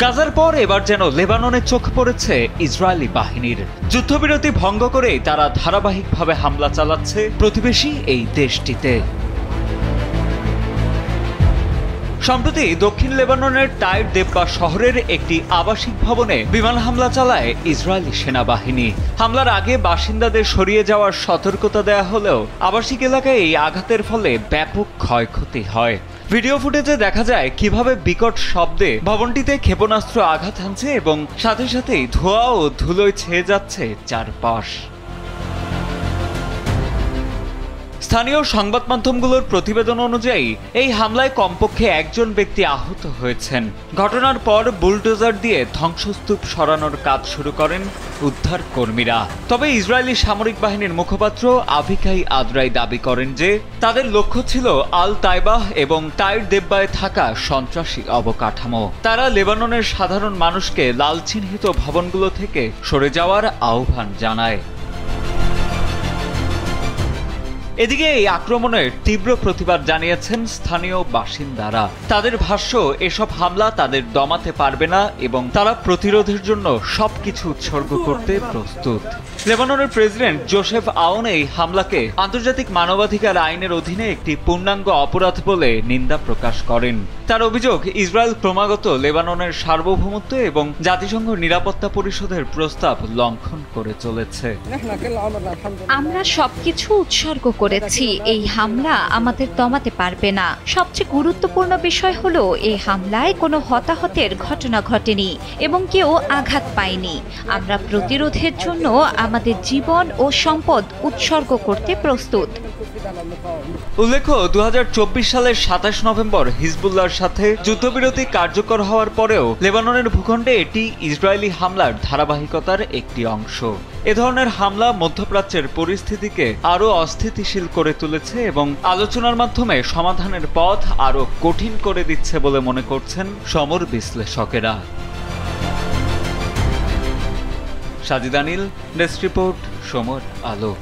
গাজার পর এবার যেন লেবাননে চোখ পড়েছে ইসরায়েলি বাহিনীর। যুদ্ধবিরতি ভঙ্গ করেই তারা ধারাবাহিকভাবে হামলা চালাচ্ছে প্রতিবেশী এই দেশটিতে। সম্প্রতি দক্ষিণ লেবাননের টাইর দেব্বা শহরের একটি আবাসিক ভবনে বিমান হামলা চালায় ইসরায়েলি সেনাবাহিনী। হামলার আগে বাসিন্দাদের সরিয়ে যাওয়ার সতর্কতা দেয়া হলেও আবাসিক এলাকায় এই আঘাতের ফলে ব্যাপক ক্ষয়ক্ষতি হয়। ভিডিও ফুটেজে দেখা যায় কিভাবে বিকট শব্দে ভবনটিতে ক্ষেপণাস্ত্র আঘাত হানছে এবং সাথে সাথেই ধোঁয়া ও ধুলোয় ছেয়ে যাচ্ছে চারপাশ। স্থানীয় সংবাদ মাধ্যমগুলোর প্রতিবেদন অনুযায়ী এই হামলায় কমপক্ষে একজন ব্যক্তি আহত হয়েছেন। ঘটনার পর বুলডোজার দিয়ে ধ্বংসস্তূপ সরানোর কাজ শুরু করেন উদ্ধার কর্মীরা। তবে ইসরায়েলি সামরিক বাহিনীর মুখপাত্র আভিকাই আদ্রাই দাবি করেন যে তাদের লক্ষ্য ছিল আল তাইবাহ এবং টাইর দেব্বায় থাকা সন্ত্রাসী অবকাঠামো। তারা লেবাননের সাধারণ মানুষকে লাল চিহ্নিত ভবনগুলো থেকে সরে যাওয়ার আহ্বান জানায়। এদিকে এই আক্রমণের তীব্র প্রতিবাদ জানিয়েছেন স্থানীয় বাসিন্দারা। তাদের ভাষ্য, এসব হামলা তাদের দমাতে পারবে না এবং তারা প্রতিরোধের জন্য সবকিছু উৎসর্গ করতে প্রস্তুত। লেবাননের প্রেসিডেন্ট জোসেফ আউন এই হামলাকে আন্তর্জাতিক মানবাধিকার আইনের অধীনে একটি পূর্ণাঙ্গ অপরাধ বলে নিন্দা প্রকাশ করেন। তার অভিযোগ, ইসরায়েল ক্রমাগত লেবাননের সার্বভৌমত্ব এবং জাতিসংঘ নিরাপত্তা পরিষদের প্রস্তাব লঙ্ঘন করে চলেছে। আমরা সবকিছু উৎসর্গ করেছি, এই হামলা আমাদের দমাতে পারবে না। সবচেয়ে গুরুত্বপূর্ণ বিষয় হলো এই হামলায় কোনো হতাহতের ঘটনা ঘটেনি এবং কেউ আঘাত পায়নি। আমরা প্রতিরোধের জন্য আমাদের জীবন ও সম্পদ উৎসর্গ করতে প্রস্তুত। উল্লেখ্য, 2024 সালের 27 নভেম্বর হিজবুল্লাহর সাথে যুদ্ধবিরতি কার্যকর হওয়ার পরেও লেবাননের ভূখণ্ডে এটি ইসরায়েলি হামলার ধারাবাহিকতার একটি অংশ। এ ধরনের হামলা মধ্যপ্রাচ্যের পরিস্থিতিকে আরও অস্থিতিশীল করে তুলেছে এবং আলোচনার মাধ্যমে সমাধানের পথ আরও কঠিন করে দিচ্ছে বলে মনে করছেন সমর বিশ্লেষকেরা। সাজিদ আনিল, ডেস্ক রিপোর্ট, সমর আলো।